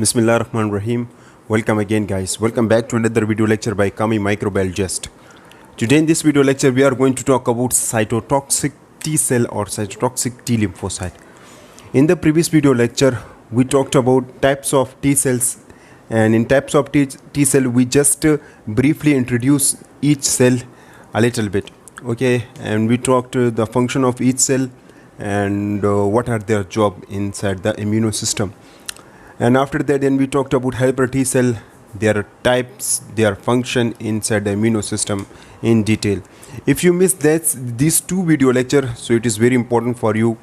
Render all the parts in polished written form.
Bismillah Rahman Rahim. Welcome again, guys. Welcome back to another video lecture by Kami Microbiologist. Today in this video lecture, we are going to talk about cytotoxic T cell or cytotoxic T lymphocyte. In the previous video lecture, we talked about types of T cells, and in types of T cell, we just briefly introduce each cell a little bit. Okay, and we talked the function of each cell and what are their job inside the immune system. And after that, then we talked about helper T cell, their types, their function inside the immune system in detail. If you missed these two video lecture, so it is very important for you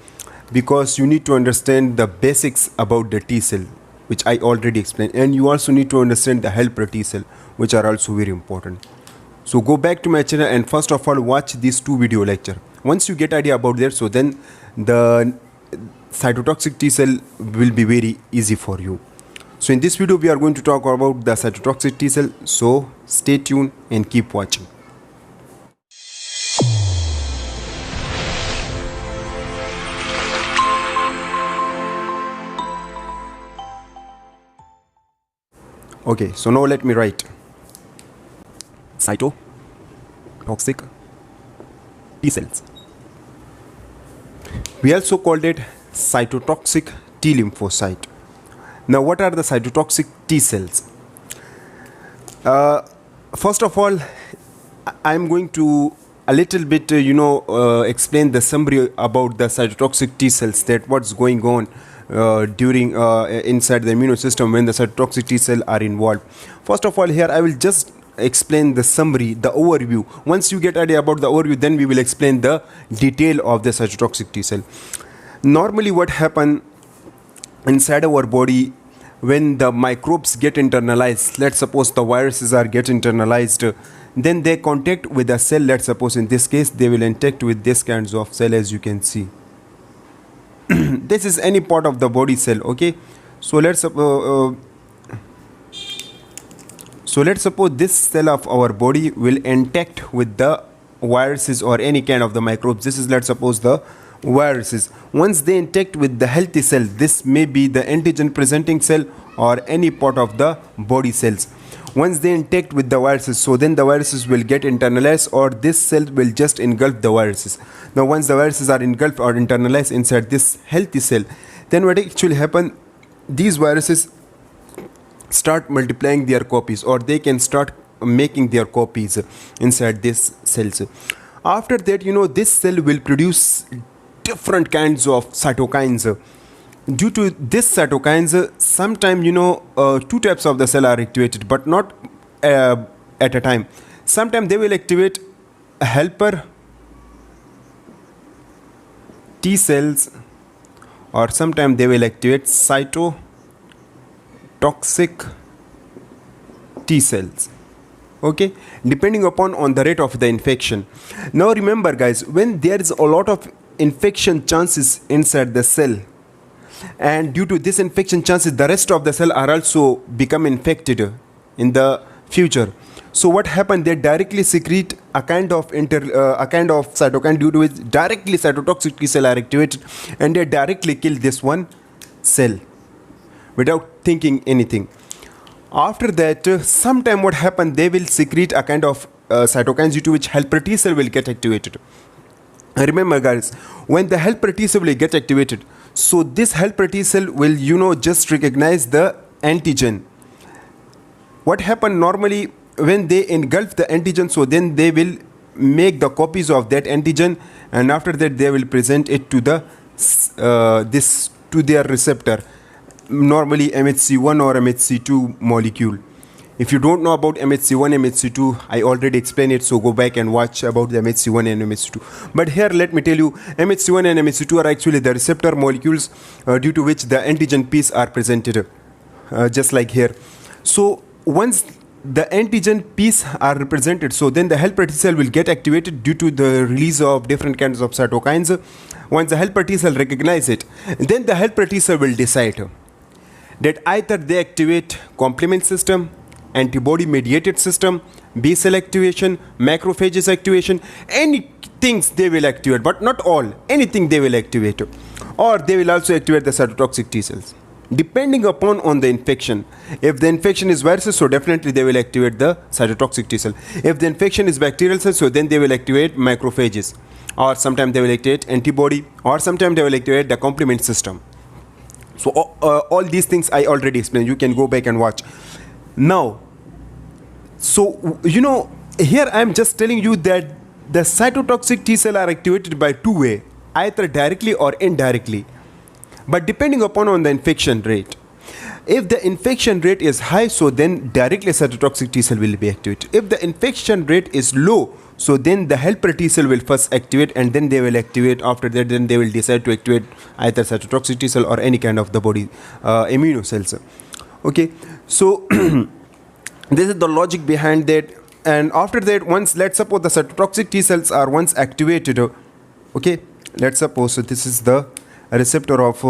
because you need to understand the basics about the T cell, which I already explained, and you also need to understand the helper T cell, which are also very important. So go back to my channel and first of all watch these two video lecture. Once you get idea about that, so then the cytotoxic T cell will be very easy for you. So in this video we are going to talk about the cytotoxic T cell, so stay tuned and keep watching. Okay, so now let me write cytotoxic T cells. We also called it cytotoxic T lymphocyte. Now what are the cytotoxic T cells? First of all, I'm going to a little bit explain the summary about the cytotoxic T cells, that what's going on during inside the immune system when the cytotoxic T cell are involved. First of all, here I will just explain the summary, the overview. Once you get idea about the overview, then we will explain the detail of the cytotoxic T cell. Normally what happen inside our body when the microbes get internalized, let's suppose the viruses are get internalized, then they contact with a cell. Let's suppose in this case they will interact with this kinds of cell, as you can see. This is any part of the body cell. Okay, so let's suppose this cell of our body will interact with the viruses or any kind of the microbes. This is, let's suppose, the viruses. Once they interact with the healthy cell, this may be the antigen presenting cell or any part of the body cells. Once they interact with the viruses, so then the viruses will get internalized or this cell will just engulf the viruses. Now once the viruses are engulfed or internalized inside this healthy cell, then what actually happen, these viruses start multiplying their copies, or they can start making their copies inside these cells. After that, this cell will produce different kinds of cytokines. Due to this cytokines, sometimes two types of the cell are activated, but not at a time. Sometimes they will activate helper T cells, or sometimes they will activate cytotoxic T cells. Okay, depending upon on the rate of the infection. Now remember guys, when there is a lot of infection chances inside the cell, and due to this infection chances, the rest of the cell are also become infected in the future. So what happened, they directly secrete a kind of cytokine, due to which directly cytotoxic T cell are activated, and they directly kill this one cell without thinking anything. After that, sometime what happened, they will secrete a kind of cytokines due to which helper T cell will get activated. Remember guys, when the helper T cell will get activated, so this helper T cell will just recognize the antigen. What happened normally when they engulf the antigen, so then they will make the copies of that antigen, and after that they will present it to the to their receptor, normally MHC1 or MHC2 molecule. If you don't know about MHC1, MHC2, I already explained it, so go back and watch about the MHC1 and MHC2. But here let me tell you, MHC1 and MHC2 are actually the receptor molecules due to which the antigen piece are presented, just like here. So once the antigen piece are represented, so then the helper T cell will get activated due to the release of different kinds of cytokines. Once the helper T cell recognize it, then the helper T cell will decide that either they activate complement system, antibody mediated system, B cell activation, macrophages activation, any things they will activate, but not all, anything they will activate, or they will also activate the cytotoxic T cells. depending upon on the infection. If the infection is viruses, so definitely they will activate the cytotoxic T cell. If the infection is bacterial cells, so then they will activate macrophages, or sometimes they will activate antibody, or sometimes they will activate the complement system. So all these things I already explained. You can go back and watch. Now, so here I am just telling you that the cytotoxic T cell are activated by two way, either directly or indirectly, but depending upon on the infection rate. If the infection rate is high, so then directly cytotoxic T cell will be activated. If the infection rate is low, so then the helper T cell will first activate, and then they will activate. After that, then they will decide to activate either cytotoxic T cell or any kind of the body immuno cells. Okay, so this is the logic behind that. And after that, once, let's suppose the cytotoxic T cells are once activated, okay, let's suppose so this is the receptor of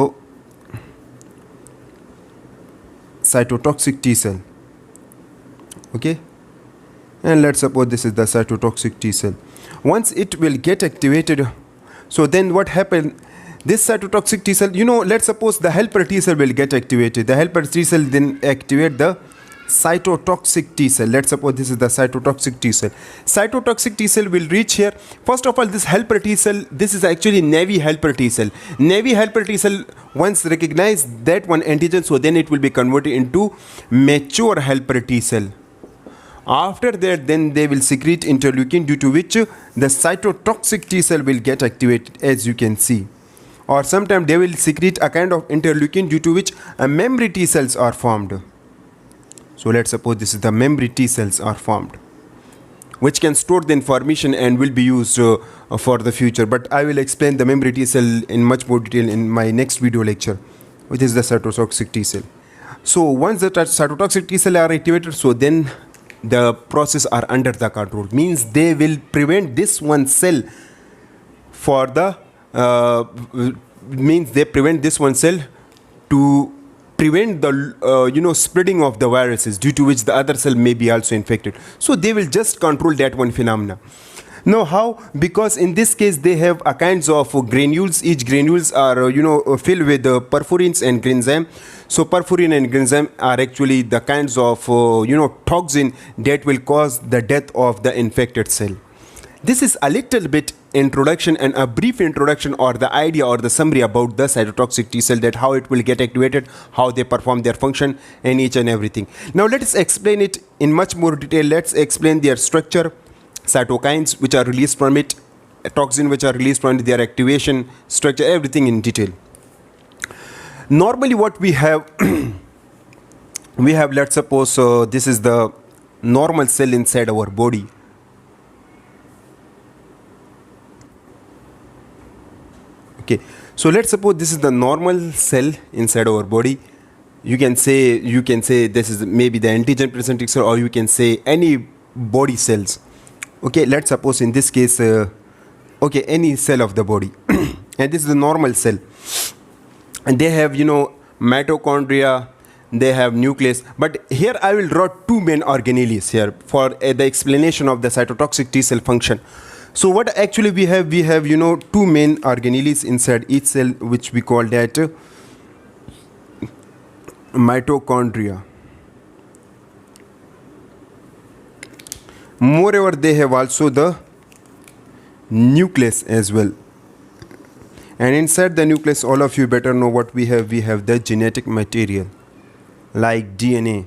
cytotoxic T cell, okay, and let's suppose this is the cytotoxic T cell. Once it will get activated, so then what happened, this cytotoxic T cell, let's suppose the helper T cell will get activated. The helper T cell then activate the cytotoxic T cell. Let's suppose this is the cytotoxic T cell. Cytotoxic T cell will reach here. First of all, this helper T cell, this is actually naive helper T cell. Naive helper T cell once recognize that one antigen, so then it will be converted into mature helper T cell. After that, then they will secrete interleukin, due to which the cytotoxic T cell will get activated, as you can see. Or sometimes they will secrete a kind of interleukin, due to which memory T cells are formed. So let's suppose this is the memory T cells are formed, which can store the information and will be used for the future. But I will explain the memory T cell in much more detail in my next video lecture, which is the cytotoxic T cell. So once the cytotoxic T cell are activated, so then the process are under the control. Means they will prevent this one cell for the means they prevent this one cell to prevent the spreading of the viruses, due to which the other cell may be also infected. So they will just control that one phenomena. Now how? Because in this case they have a kinds of granules. Each granules are filled with perforins and granzyme. So perforin and granzyme are actually the kinds of toxin that will cause the death of the infected cell. This is a little bit introduction and a brief introduction, or the idea or the summary about the cytotoxic T cell, that how it will get activated, how they perform their function, and each and everything. Now let us explain it in much more detail. Let's explain their structure, cytokines which are released from it, toxin which are released from it, their activation, structure, everything in detail. Normally what we have we have, let's suppose this is the normal cell inside our body. Okay, so let's suppose this is the normal cell inside our body. You can say this is maybe the antigen presenting cell, or you can say any body cells. Okay, let's suppose in this case okay, any cell of the body and this is the normal cell, and they have mitochondria, they have nucleus. But here I will draw two main organelles here for the explanation of the cytotoxic T cell function. So what actually we have two main organelles inside each cell, which we call that mitochondria. Moreover, they have also the nucleus as well. And inside the nucleus, all of you better know what we have. We have the genetic material like DNA.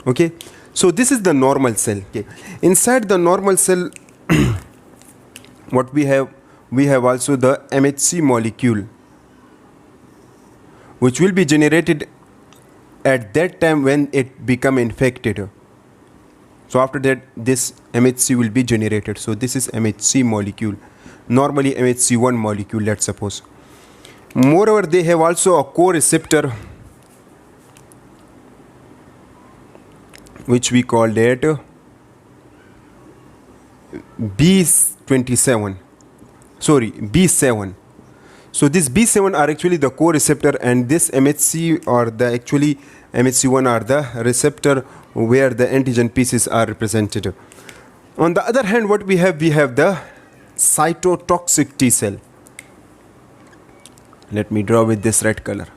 Okay, so this is the normal cell. Okay, inside the normal cell what we have also the MHC molecule, which will be generated at that time when it become infected. So after that, this MHC will be generated. So this is MHC molecule, normally MHC1 molecule, let's suppose. Moreover, they have also a co-receptor, which we call that B7. So this B7 are actually the co-receptor, and this MHC or the actually MHC1 are the receptor where the antigen pieces are represented. On the other hand, what we have the cytotoxic T cell. Let me draw with this red color.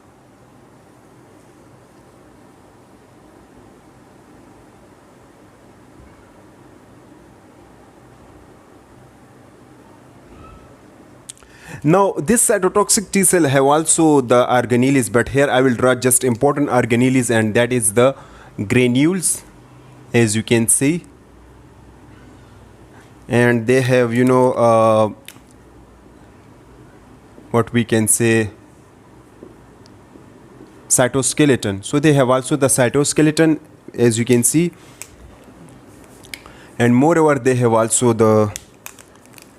Now this cytotoxic T cell have also the organelles, but here I will draw just important organelles, and that is the granules, as you can see, and they have, you know, what we can say, cytoskeleton. So they have also the cytoskeleton, as you can see, and moreover they have also the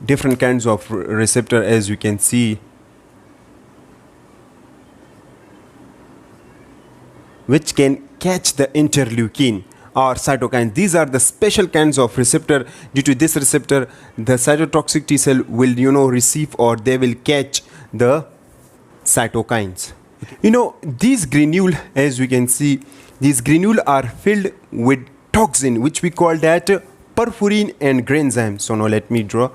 different kinds of receptor, as you can see, which can catch the interleukin or cytokine. These are the special kinds of receptor. Due to this receptor, the cytotoxic T cell will, you know, receive, or they will catch the cytokines. You know, these granule, as we can see, these granule are filled with toxin, which we call that perforin and granzyme. So now let me draw.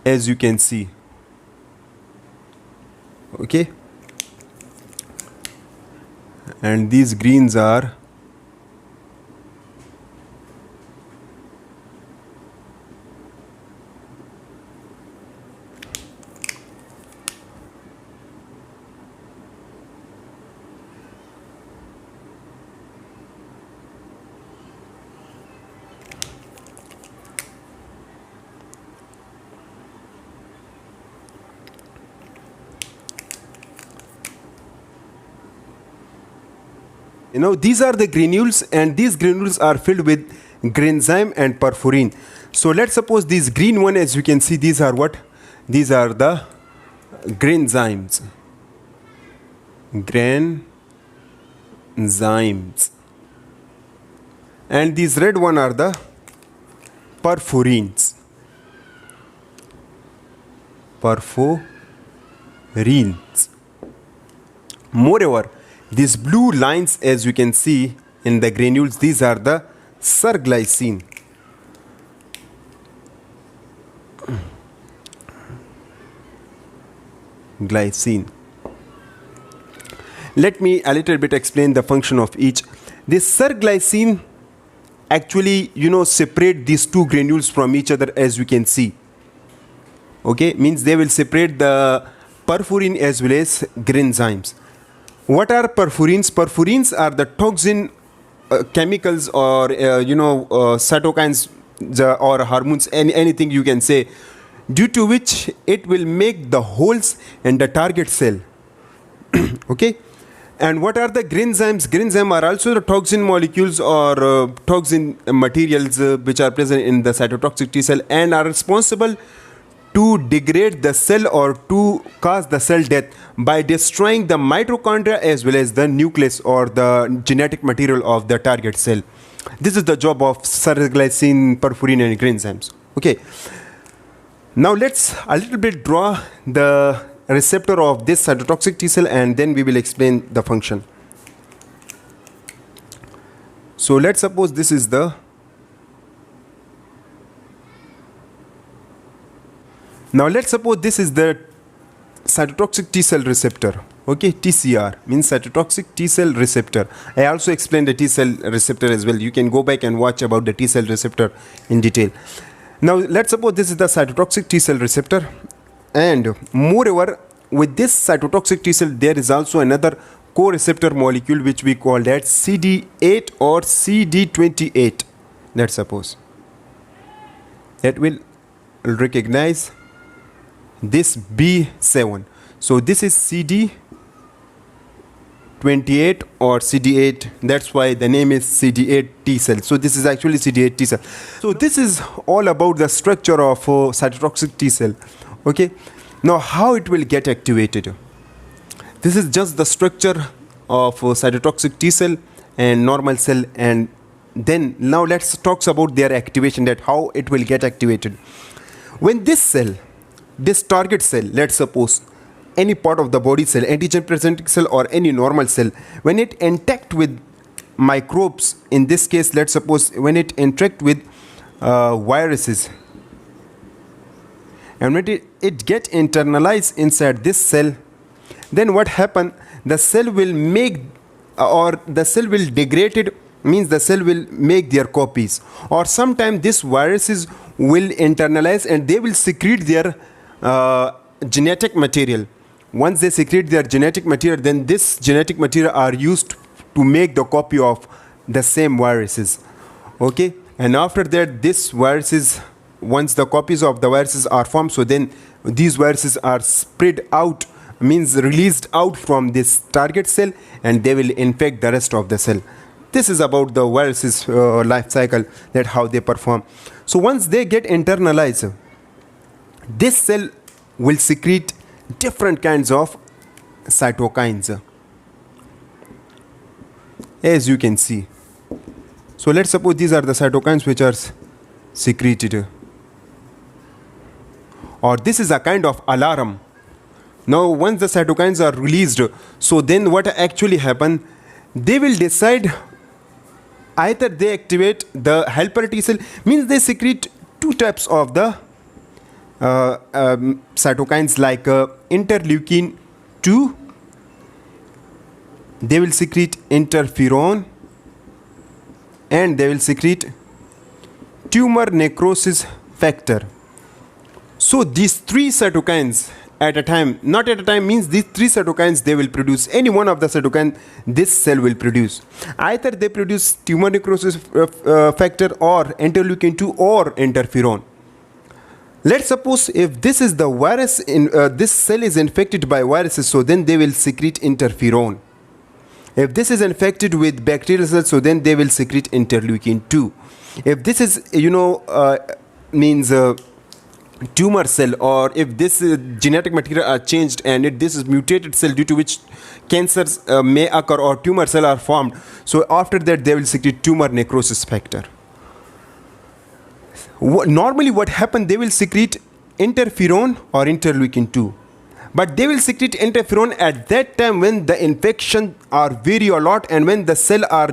As you can see, okay, and these greens are you know, these are the granules, and these granules are filled with granzyme and perforin. So let's suppose these green one, as you can see, these are what? These are the granzymes. Granzymes. And these red one are the perforins. Perforins. Moreover, these blue lines, as you can see in the granules, these are the surglycine. Glycine. Let me a little bit explain the function of each. This surglycine actually, you know, separate these two granules from each other, as you can see. Okay, means they will separate the perforin as well as granzymes. What are perforins? Perforins are the toxin chemicals, or cytokines or hormones, anything you can say, due to which it will make the holes in the target cell. Okay, and what are the granzymes? Granzymes are also the toxin molecules or toxin materials which are present in the cytotoxic T cell and are responsible to degrade the cell or to cause the cell death by destroying the mitochondria as well as the nucleus or the genetic material of the target cell. This is the job of surglycine, perforin and granzymes. Okay. Now let's a little bit draw the receptor of this cytotoxic T cell, and then we will explain the function. So let's suppose this is the cytotoxic T cell receptor. Okay, TCR means cytotoxic T cell receptor. I also explained the T cell receptor as well. You can go back and watch about the T cell receptor in detail. Now let's suppose this is the cytotoxic T cell receptor, and moreover with this cytotoxic T cell there is also another co-receptor molecule which we call that CD8 or CD28. Let's suppose that will recognize this B7. So this is CD28 or CD8. That's why the name is CD8 T cell. So this is actually CD8 T cell. So this is all about the structure of cytotoxic T cell. Okay. Now how it will get activated? This is just the structure of cytotoxic T cell and normal cell, and then now let's talk about their activation, that how it will get activated. When this cell, this target cell, let's suppose any part of the body cell, antigen presenting cell or any normal cell, when it interact with microbes, in this case let's suppose when it interact with viruses, and when it get internalized inside this cell, then what happen, the cell will make or the cell will degrade it, means the cell will make their copies, or sometimes these viruses will internalize and they will secrete their genetic material. Once they secrete their genetic material, then this genetic material are used to make the copy of the same viruses. Okay, and after that this viruses, once the copies of the viruses are formed, so then these viruses are spread out, means released out from this target cell, and they will infect the rest of the cell. This is about the viruses life cycle, that how they perform. So once they get internalized, this cell will secrete different kinds of cytokines, as you can see. So let's suppose these are the cytokines which are secreted, or this is a kind of alarm. Now once the cytokines are released, so then what actually happen, they will decide, either they activate the helper T cell, means they secrete two types of the cytokines, like interleukin 2, they will secrete interferon, and they will secrete tumor necrosis factor. So these three cytokines at a time, not at a time, means these three cytokines, they will produce any one of the cytokine this cell will produce. Either they produce tumor necrosis factor, or interleukin 2, or interferon. Let's suppose if this is the virus in this cell is infected by viruses, so then they will secrete interferon. If this is infected with bacterial cells, so then they will secrete interleukin 2. If this is means tumor cell, or if this genetic material are changed and this is mutated cell due to which cancers may occur or tumor cell are formed, so after that they will secrete tumor necrosis factor. Normally what happen, they will secrete interferon or interleukin 2, but they will secrete interferon at that time when the infection are very a lot, and when the cell are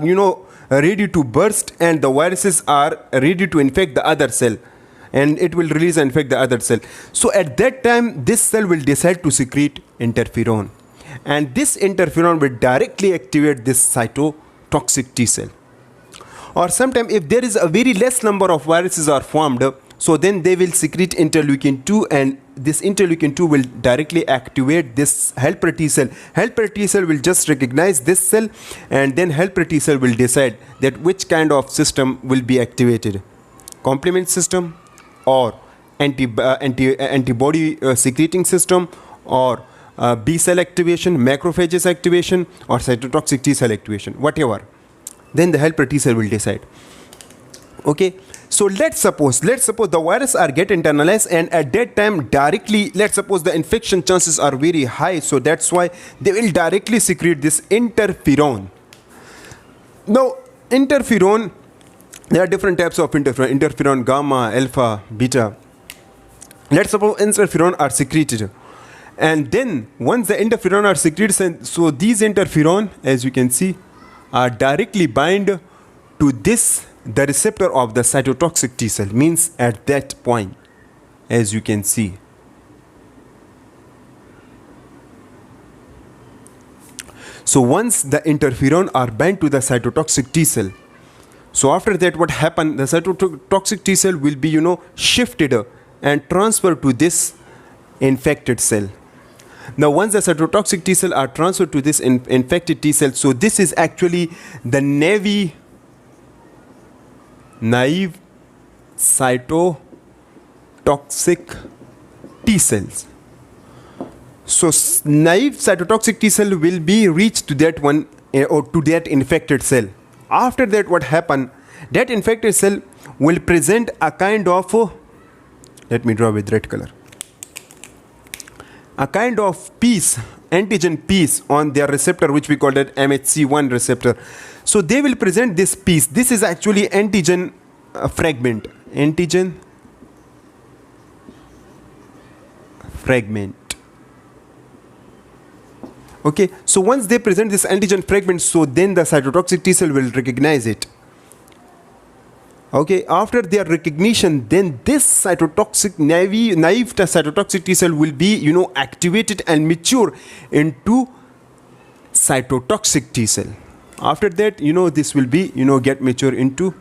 ready to burst and the viruses are ready to infect the other cell, and it will release and infect the other cell. So at that time this cell will decide to secrete interferon, and this interferon will directly activate this cytotoxic T cell. Or sometimes if there is a very less number of viruses are formed, so then they will secrete interleukin 2, and this interleukin 2 will directly activate this helper T cell. Helper T cell will just recognize this cell, and then helper T cell will decide that which kind of system will be activated, complement system, or antibody secreting system, or B cell activation, macrophages activation, or cytotoxic T cell activation, whatever. Then the helper T cell will decide. Okay, so let's suppose the virus are get internalized, and at that time directly, let's suppose the infection chances are very high, so that's why they will directly secrete this interferon. Now interferon, there are different types of interferon: interferon gamma, alpha, beta. Let's suppose interferon are secreted, and then once the interferon are secreted, so these interferon, as you can see, are directly bind to this, the receptor of the cytotoxic T cell, means at that point, as you can see. So once the interferon are bound to the cytotoxic T cell, so after that what happen, the cytotoxic T cell will be shifted and transferred to this infected cell. Now once the cytotoxic T cell are transferred to this infected T cell, so this is actually the naive cytotoxic T cells. So naive cytotoxic T cell will be reached to that one or to that infected cell. After that what happen, that infected cell will present a kind of let me draw with red color, a kind of piece, antigen piece on their receptor, which we call it MHC1 receptor. So they will present this piece. This is actually antigen fragment. Antigen fragment. Okay, so once they present this antigen fragment, so then the cytotoxic T cell will recognize it. Okay, after their recognition, then this cytotoxic naive cytotoxic T cell will be, activated and mature into cytotoxic T cell. After that, this will be, get mature into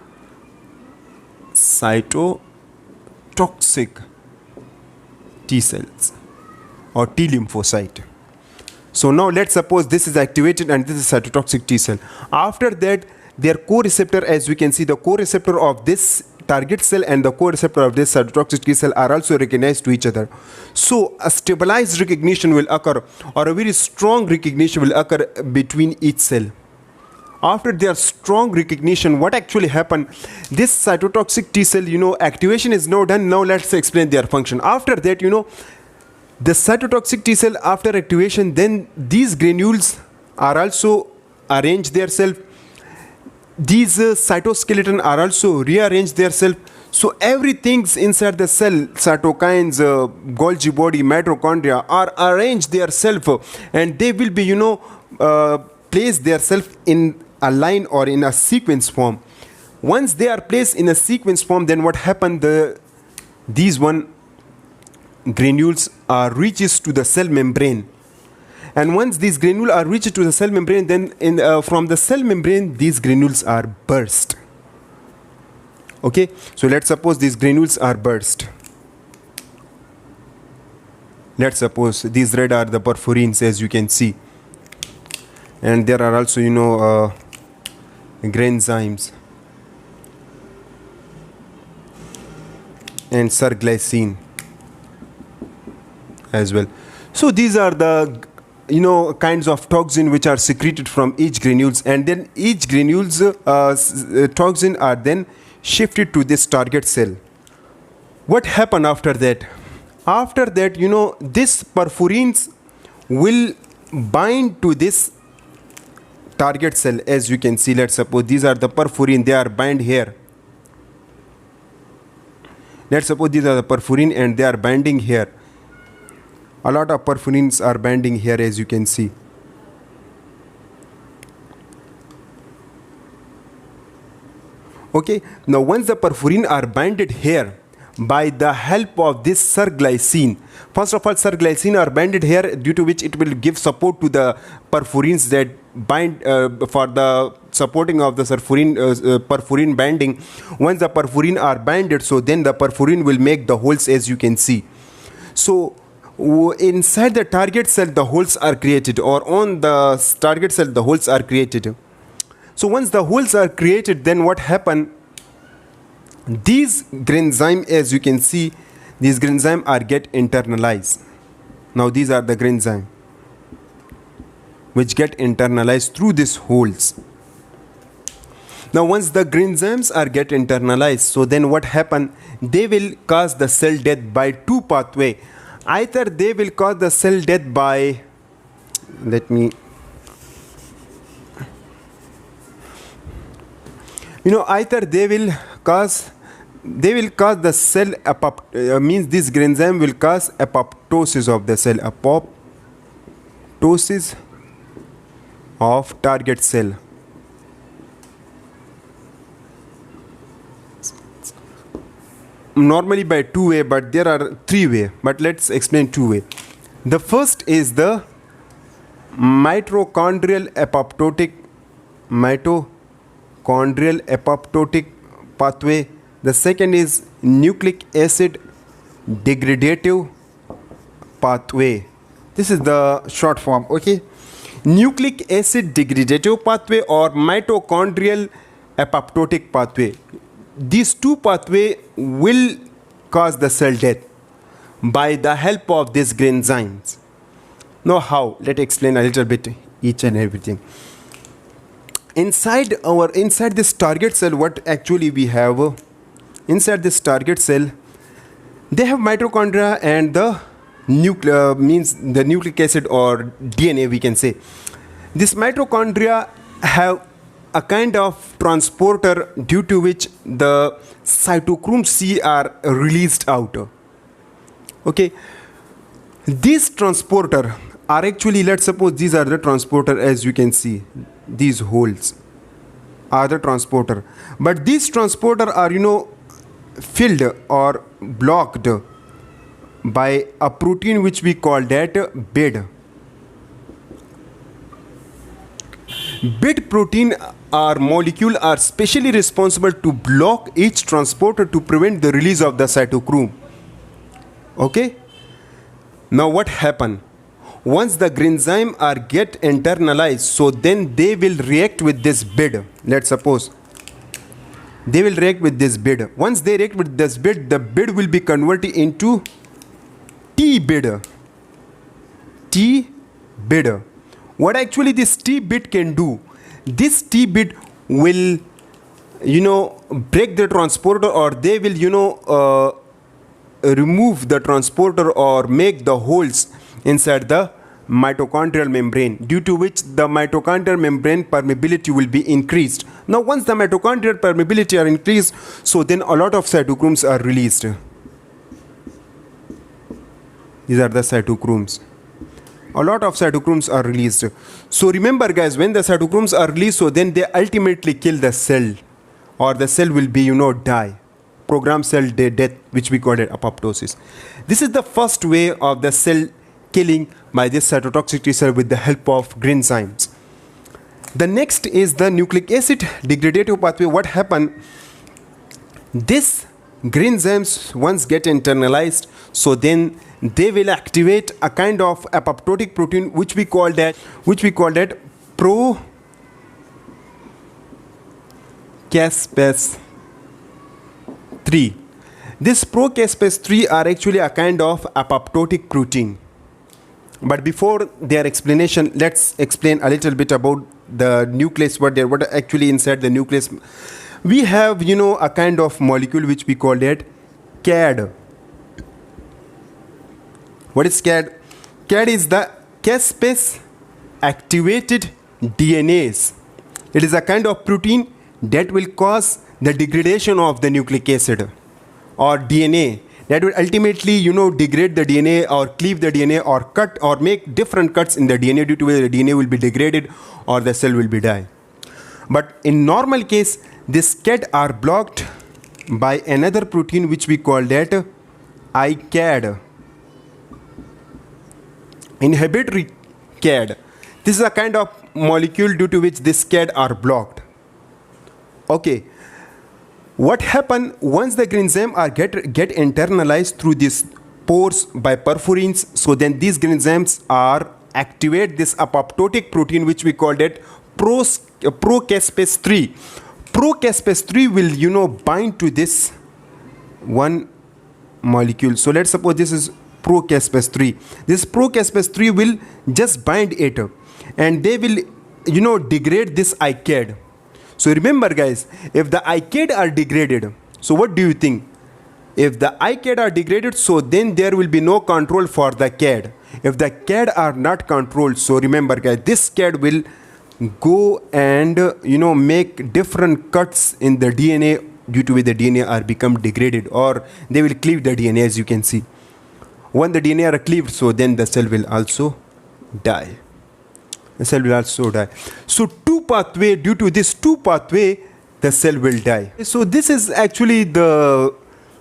cytotoxic T cells or T lymphocyte. So now let's suppose this is activated and this is cytotoxic T cell. After that, their co-receptor, as we can see, the co-receptor of this target cell and the co-receptor of this cytotoxic T cell are also recognized to each other. So a stabilized recognition will occur, or a very strong recognition will occur between each cell. After their strong recognition, what actually happened? This cytotoxic T cell, activation is now done. Now let's explain their function. After that, the cytotoxic T cell, after activation, then these granules are also arranged themselves. These cytoskeleton are also rearranged themselves. So everything's inside the cell, cytokines, Golgi body, mitochondria are arranged themselves, and they will be, placed themselves in a line or in a sequence form. Once they are placed in a sequence form, then what happened? These granules are reaches to the cell membrane, and once these granules are reached to the cell membrane, then from the cell membrane these granules are burst. Okay, so let's suppose these granules are burst. Let's suppose these red are the perforins, as you can see, and there are also granzymes and sarglycine as well. So these are the kinds of toxin which are secreted from each granules, and then each granules toxin are then shifted to this target cell. What happened after that? After that, this perforins will bind to this target cell, as you can see. Let's suppose these are the perforin, they are bind here. Let's suppose these are the perforin and they are binding here. A lot of perforins are binding here, as you can see. Okay, now once the perforin are binded here by the help of this sarglycine, first of all, sarglycine are binded here, due to which it will give support to the perforins that bind for the supporting of the perforin binding. Once the perforin are binded, so then the perforin will make the holes, as you can see. So inside the target cell the holes are created, or on the target cell the holes are created. So once the holes are created, then what happen? These granzyme, as you can see, these granzyme are get internalized. Now these are the granzyme which get internalized through these holes. Now once the granzymes are get internalized, so then what happen? They will cause the cell death by two pathway. Either they will cause the cell death by, either they will cause the cell means this granzyme will cause apoptosis of the cell, apoptosis of target cell. Normally by two way, but there are three way, but let's explain two way. The first is the mitochondrial apoptotic pathway. The second is nucleic acid degradative pathway. This is the short form. Okay, nucleic acid degradative pathway or mitochondrial apoptotic pathway. These two pathways will cause the cell death by the help of these granzymes. Now how? Let's explain a little bit each and everything. Inside this target cell, what actually we have? Inside this target cell, they have mitochondria and the means the nucleic acid or DNA, we can say. This mitochondria have a kind of transporter, due to which the cytochrome C are released out. Okay, these transporter are actually, let's suppose these are the transporter, as you can see, these holes. are the transporter, but these transporter are filled or blocked by a protein which we call that BID. BID protein or molecule are specially responsible to block each transporter to prevent the release of the cytochrome. Okay, now what happen? Once the granzyme are get internalized, so then they will react with this BID. Let's suppose they will react with this BID. Once they react with this BID, the BID will be converted into T-BID. T-BID. What actually this T-BID can do? This T-BID will, break the transporter, or they will, remove the transporter or make the holes inside the mitochondrial membrane, due to which the mitochondrial membrane permeability will be increased. Now once the mitochondrial permeability are increased, so then a lot of cytochromes are released. These are the cytochromes. A lot of cytochromes are released. So remember guys, when the cytochromes are released, so then they ultimately kill the cell, or the cell will be die. Programmed cell death, which we call it apoptosis. This is the first way of the cell killing by this cytotoxic T cell with the help of granzymes. The next is the nucleic acid degradative pathway. What happen? This granzymes once get internalized, so then they will activate a kind of apoptotic protein which we call that procaspase 3. This procaspase 3 are actually a kind of apoptotic protein. But before their explanation, let's explain a little bit about the nucleus. What actually inside the nucleus. We have a kind of molecule which we call that CAD. What is CAD? CAD is the caspase activated DNase. It is a kind of protein that will cause the degradation of the nucleic acid or DNA, that will ultimately degrade the DNA or cleave the DNA or cut or make different cuts in the DNA, due to which the DNA will be degraded or the cell will be die. But in normal case, this CAD are blocked by another protein which we call that ICAD. Inhibitory CAD. This is a kind of molecule due to which this CAD are blocked. Okay. What happen once the granzyme are get internalized through these pores by perforins? So then these granzymes are activate this apoptotic protein which we call that procaspase 3. Procaspase 3 will bind to this one molecule. So let's suppose this is procaspase 3. This procaspase 3 will just bind it, and they will degrade this ICAD. So remember guys, if the ICAD are degraded, so what do you think? If the ICAD are degraded, so then there will be no control for the CAD. If the CAD are not controlled, so remember guys, this CAD will go and make different cuts in the DNA, due to which the DNA are become degraded, or they will cleave the DNA, as you can see. When the DNA are cleaved, so then the cell will also die. The cell will also die. So due to this two pathway, the cell will die. So this is actually the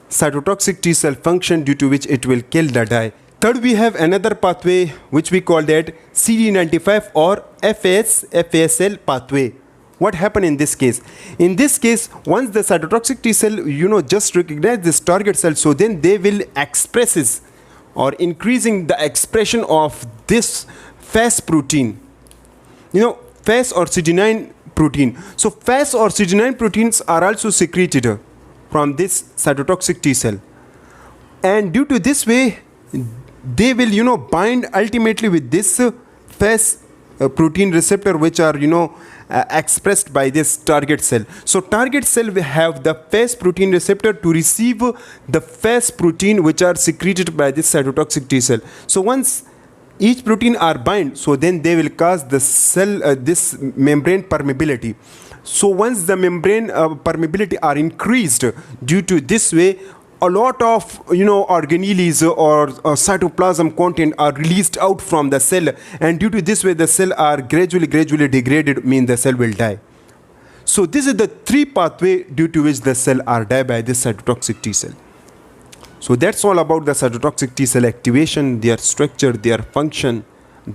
cytotoxic T cell function, due to which it will kill the die. Third, we have another pathway which we call that CD95 or FASL pathway. What happened in this case? In this case, once the cytotoxic T cell just recognize this target cell, so then they will expresses or increasing the expression of this FAS protein. FAS or CD9 protein. So FAS or CD9 proteins are also secreted from this cytotoxic T cell, and due to this way, they will bind ultimately with this FAS protein receptor, which are expressed by this target cell. So target cell will have the FAS protein receptor to receive the FAS protein which are secreted by this cytotoxic T cell. So once each protein are bind, so then they will cause the cell this membrane permeability. So once the membrane permeability are increased, due to this way, a lot of organelles or cytoplasm content are released out from the cell, and due to this way the cell are gradually degraded, mean the cell will die. So this is the three pathway due to which the cell are die by this cytotoxic T cell. So that's all about the cytotoxic T cell activation, their structure, their function,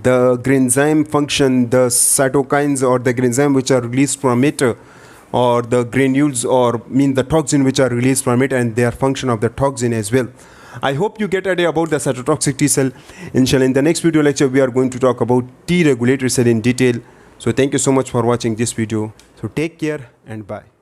the granzyme function, the cytokines or the granzyme which are released from it, or the granules or the toxin which are released from it, and their function of the toxin as well. I hope you get idea about the cytotoxic T cell. Inshallah, in the next video lecture we are going to talk about T regulatory cell in detail. So thank you so much for watching this video. So take care and bye.